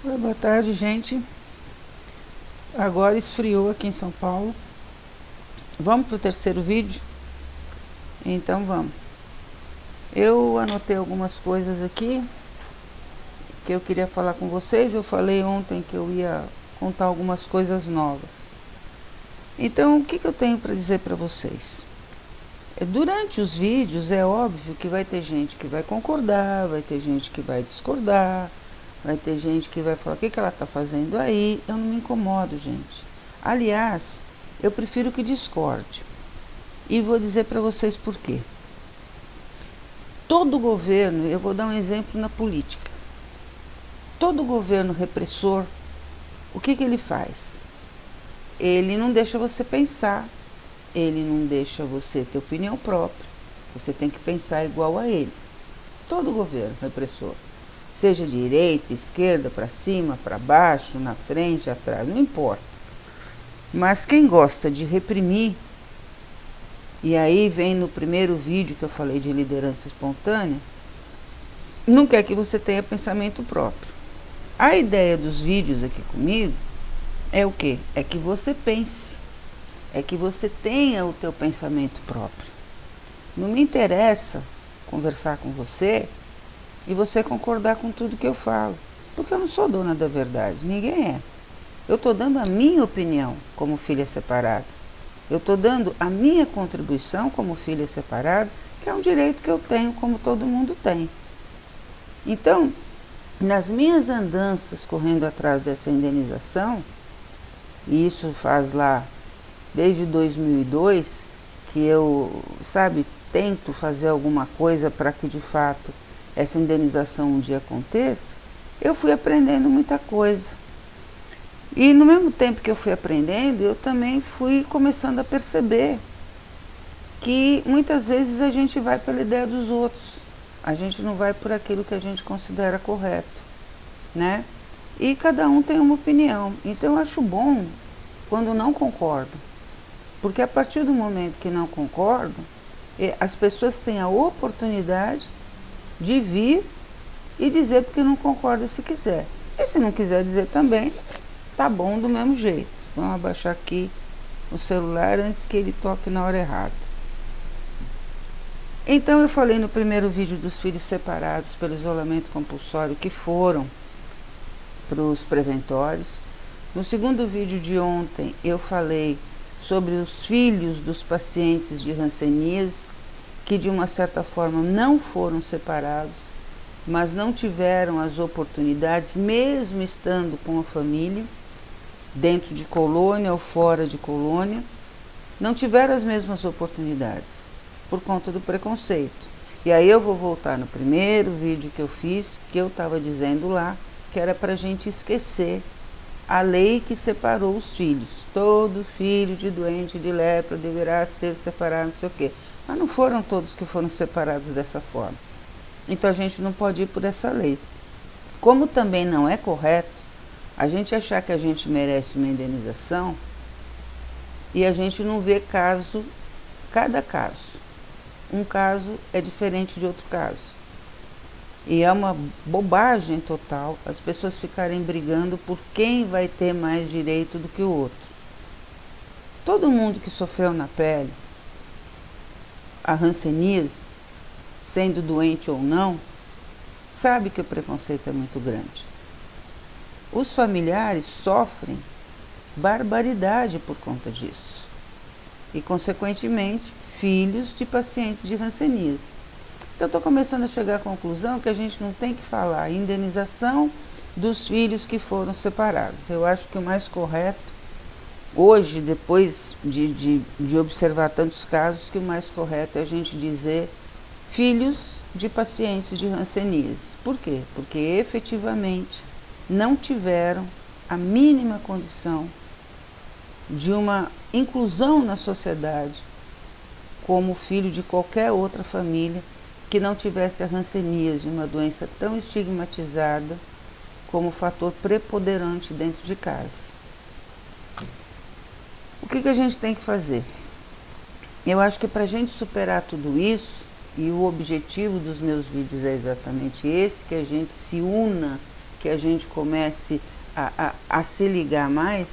Oi, boa tarde, gente. Agora esfriou aqui em São Paulo. Vamos pro terceiro vídeo? Então vamos. Eu anotei algumas coisas aqui que eu queria falar com vocês. Eu falei ontem que eu ia contar algumas coisas novas. Então, o que eu tenho para dizer para vocês? Durante os vídeos é óbvio que vai ter gente que vai concordar, vai ter gente que vai discordar, vai ter gente que vai falar o que ela está fazendo aí. Eu não me incomodo, gente. Aliás, eu prefiro que discorde. E vou dizer para vocês por quê. Todo governo, eu vou dar um exemplo na política. Todo governo repressor, o que ele faz? Ele não deixa você pensar, ele não deixa você ter opinião própria. Você tem que pensar igual a ele. Todo governo repressor, seja direita, esquerda, para cima, para baixo, na frente, atrás, não importa. Mas quem gosta de reprimir, e aí vem no primeiro vídeo que eu falei de liderança espontânea, não quer que você tenha pensamento próprio. A ideia dos vídeos aqui comigo é o quê? É que você pense, é que você tenha o teu pensamento próprio. Não me interessa conversar com você e você concordar com tudo que eu falo, porque eu não sou dona da verdade, ninguém é. Eu estou dando a minha opinião como filha separada. Eu estou dando a minha contribuição como filha separada, que é um direito que eu tenho, como todo mundo tem. Então, nas minhas andanças correndo atrás dessa indenização, e isso faz lá desde 2002, que eu, tento fazer alguma coisa para que de fato essa indenização um dia aconteça, eu fui aprendendo muita coisa. E no mesmo tempo que eu fui aprendendo, eu também fui começando a perceber que muitas vezes a gente vai pela ideia dos outros. A gente não vai por aquilo que a gente considera correto, né? E cada um tem uma opinião. Então eu acho bom quando não concordam. Porque a partir do momento que não concordam, as pessoas têm a oportunidade de vir e dizer porque não concorda se quiser. E se não quiser dizer também, tá bom do mesmo jeito. Vamos abaixar aqui o celular antes que ele toque na hora errada. Então eu falei no primeiro vídeo dos filhos separados pelo isolamento compulsório que foram para os preventórios. No segundo vídeo de ontem eu falei sobre os filhos dos pacientes de hanseníase que de uma certa forma não foram separados, mas não tiveram as oportunidades, mesmo estando com a família, dentro de colônia ou fora de colônia, não tiveram as mesmas oportunidades, por conta do preconceito. E aí eu vou voltar no primeiro vídeo que eu fiz, que eu estava dizendo lá, que era para a gente esquecer a lei que separou os filhos. Todo filho de doente de lepra deverá ser separado, não sei o quê. Mas não foram todos que foram separados dessa forma. Então a gente não pode ir por essa lei. Como também não é correto a gente achar que a gente merece uma indenização e a gente não vê cada caso. Um caso é diferente de outro caso. E é uma bobagem total as pessoas ficarem brigando por quem vai ter mais direito do que o outro. Todo mundo que sofreu na pele a hanseníase, sendo doente ou não, sabe que o preconceito é muito grande. Os familiares sofrem barbaridade por conta disso. E, consequentemente, filhos de pacientes de hanseníase. Então, estou começando a chegar à conclusão que a gente não tem que falar indenização dos filhos que foram separados. Eu acho que o mais correto, hoje, depois de observar tantos casos, que o mais correto é a gente dizer filhos de pacientes de hanseníase. Por quê? Porque efetivamente não tiveram a mínima condição de uma inclusão na sociedade como filho de qualquer outra família que não tivesse a hanseníase, uma doença tão estigmatizada como fator preponderante dentro de casa. O que a gente tem que fazer? Eu acho que para a gente superar tudo isso, e o objetivo dos meus vídeos é exatamente esse, que a gente se una, que a gente comece a se ligar mais,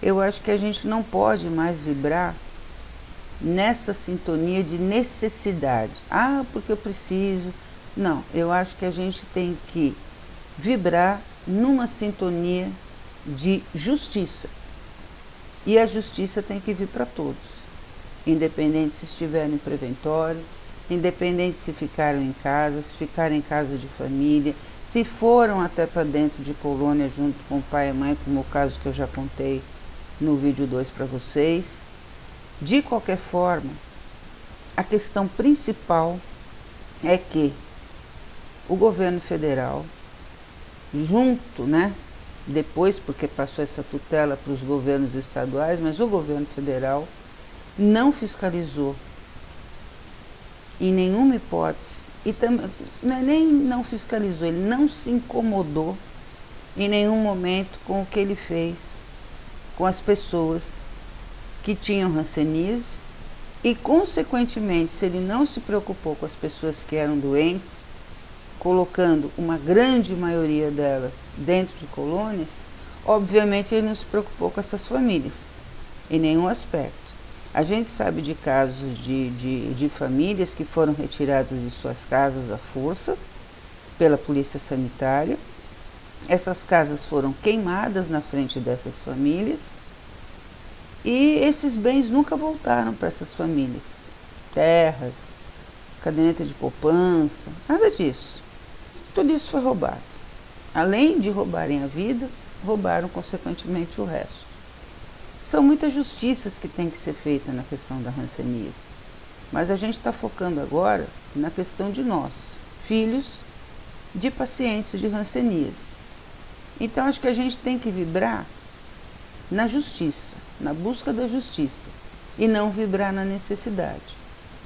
eu acho que a gente não pode mais vibrar nessa sintonia de necessidade. Ah, porque eu preciso. Não, eu acho que a gente tem que vibrar numa sintonia de justiça. E a justiça tem que vir para todos, independente se estiverem em preventório, independente se ficaram em casa, se ficaram em casa de família, se foram até para dentro de colônia junto com o pai e a mãe, como o caso que eu já contei no vídeo 2 para vocês. De qualquer forma, a questão principal é que o governo federal, junto, depois, porque passou essa tutela para os governos estaduais, mas o governo federal não fiscalizou em nenhuma hipótese, e também nem não fiscalizou, ele não se incomodou em nenhum momento com o que ele fez com as pessoas que tinham hanseníase e, consequentemente, se ele não se preocupou com as pessoas que eram doentes, colocando uma grande maioria delas dentro de colônias, obviamente ele não se preocupou com essas famílias, em nenhum aspecto. A gente sabe de casos de famílias que foram retiradas de suas casas à força pela polícia sanitária. Essas casas foram queimadas na frente dessas famílias e esses bens nunca voltaram para essas famílias. Terras, caderneta de poupança, nada disso. Tudo isso foi roubado. Além de roubarem a vida, roubaram consequentemente o resto. São muitas justiças que têm que ser feitas na questão da hanseníase. Mas a gente está focando agora na questão de nós, filhos de pacientes de hanseníase. Então acho que a gente tem que vibrar na justiça, na busca da justiça, e não vibrar na necessidade.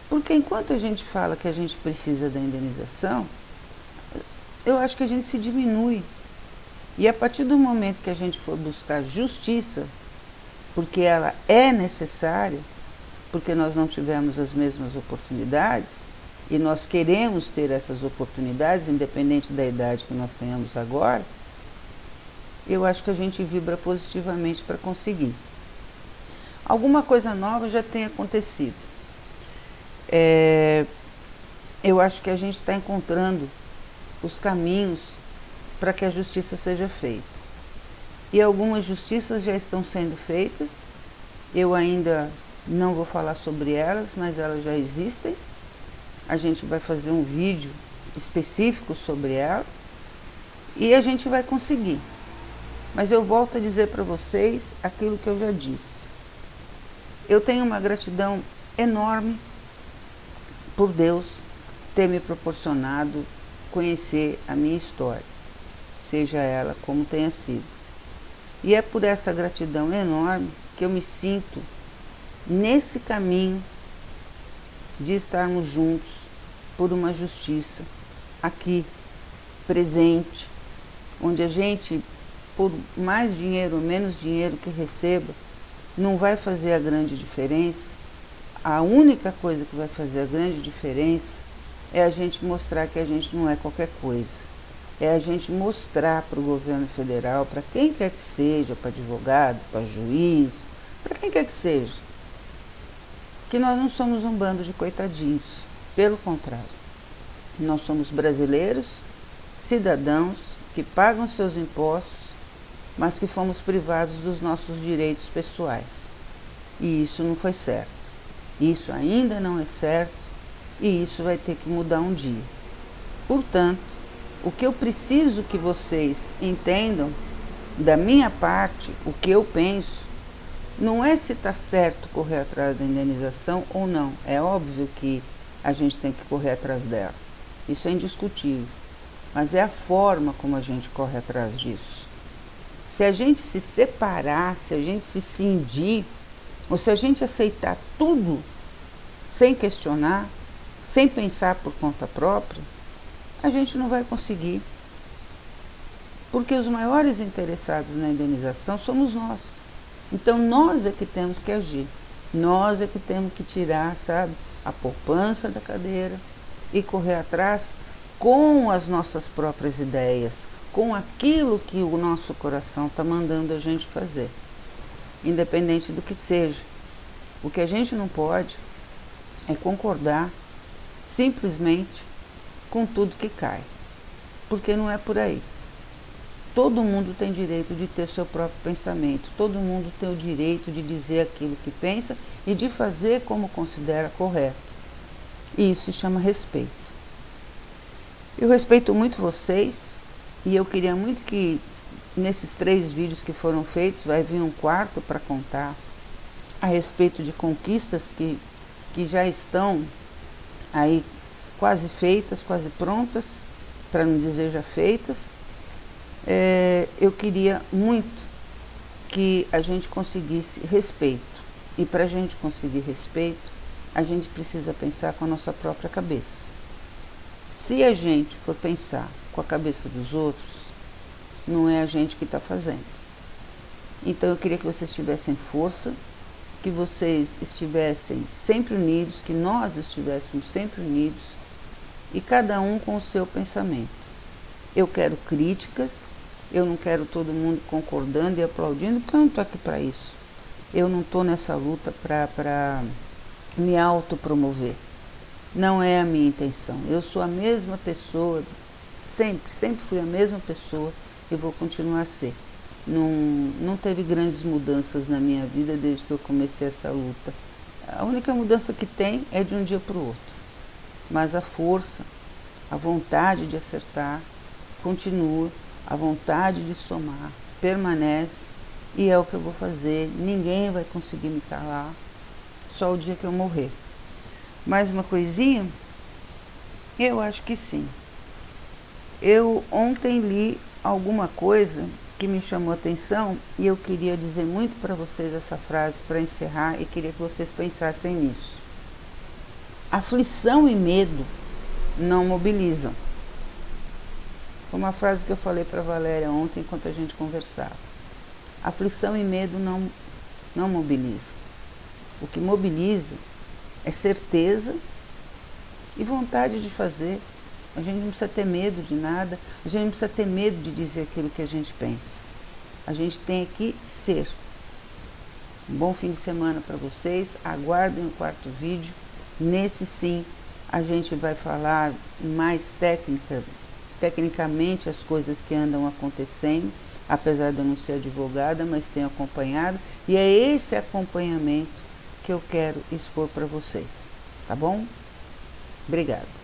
Porque enquanto a gente fala que a gente precisa da indenização, eu acho que a gente se diminui. E a partir do momento que a gente for buscar justiça, porque ela é necessária, porque nós não tivemos as mesmas oportunidades, e nós queremos ter essas oportunidades, independente da idade que nós tenhamos agora, eu acho que a gente vibra positivamente para conseguir. Alguma coisa nova já tem acontecido. Eu acho que a gente está encontrando os caminhos para que a justiça seja feita. E algumas justiças já estão sendo feitas, eu ainda não vou falar sobre elas, mas elas já existem. A gente vai fazer um vídeo específico sobre elas e a gente vai conseguir. Mas eu volto a dizer para vocês aquilo que eu já disse. Eu tenho uma gratidão enorme por Deus ter me proporcionado conhecer a minha história, seja ela como tenha sido. E é por essa gratidão enorme que eu me sinto nesse caminho de estarmos juntos por uma justiça aqui, presente, onde a gente, por mais dinheiro ou menos dinheiro que receba, não vai fazer a grande diferença. A única coisa que vai fazer a grande diferença é a gente mostrar que a gente não é qualquer coisa. É a gente mostrar para o governo federal, para quem quer que seja, para advogado, para juiz, para quem quer que seja, que nós não somos um bando de coitadinhos. Pelo contrário, nós somos brasileiros, cidadãos, que pagam seus impostos, mas que fomos privados dos nossos direitos pessoais. E isso não foi certo. Isso ainda não é certo e isso vai ter que mudar um dia. Portanto, o que eu preciso que vocês entendam da minha parte, o que eu penso, não é se está certo correr atrás da indenização ou não. É óbvio que a gente tem que correr atrás dela. Isso é indiscutível. Mas é a forma como a gente corre atrás disso. Se a gente se separar, se a gente se cindir, ou se a gente aceitar tudo sem questionar, sem pensar por conta própria, a gente não vai conseguir. Porque os maiores interessados na indenização somos nós. Então nós é que temos que agir. Nós é que temos que tirar, a poupança da cadeira e correr atrás com as nossas próprias ideias, com aquilo que o nosso coração está mandando a gente fazer, independente do que seja. O que a gente não pode é concordar simplesmente com tudo que cai, porque não é por aí. Todo mundo tem direito de ter seu próprio pensamento, todo mundo tem o direito de dizer aquilo que pensa e de fazer como considera correto. E isso se chama respeito. Eu respeito muito vocês e eu queria muito que nesses 3 vídeos que foram feitos, vai vir um 4º para contar a respeito de conquistas que já estão aí quase feitas, quase prontas, para não dizer já feitas. Eu queria muito que a gente conseguisse respeito. E para a gente conseguir respeito, a gente precisa pensar com a nossa própria cabeça. Se a gente for pensar com a cabeça dos outros, não é a gente que está fazendo. Então eu queria que vocês tivessem força, que vocês estivessem sempre unidos, que nós estivéssemos sempre unidos, e cada um com o seu pensamento. Eu quero críticas, eu não quero todo mundo concordando e aplaudindo, porque eu não estou aqui para isso. Eu não estou nessa luta para me autopromover. Não é a minha intenção. Eu sou a mesma pessoa, sempre fui a mesma pessoa e vou continuar a ser. Não teve grandes mudanças na minha vida desde que eu comecei essa luta. A única mudança que tem é de um dia para o outro. Mas a força, a vontade de acertar, continua, a vontade de somar, permanece, e é o que eu vou fazer. Ninguém vai conseguir me calar, só o dia que eu morrer. Mais uma coisinha? Eu acho que sim. Eu ontem li alguma coisa que me chamou a atenção e eu queria dizer muito para vocês essa frase para encerrar e queria que vocês pensassem nisso. Aflição e medo não mobilizam. Foi uma frase que eu falei para a Valéria ontem enquanto a gente conversava. Aflição e medo não mobilizam. O que mobiliza é certeza e vontade de fazer. A gente não precisa ter medo de nada, a gente não precisa ter medo de dizer aquilo que a gente pensa. A gente tem que ser. Um bom fim de semana para vocês, aguardem o 4º vídeo. Nesse sim, a gente vai falar mais tecnicamente as coisas que andam acontecendo, apesar de eu não ser advogada, mas tenho acompanhado, e é esse acompanhamento que eu quero expor para vocês, tá bom? Obrigada.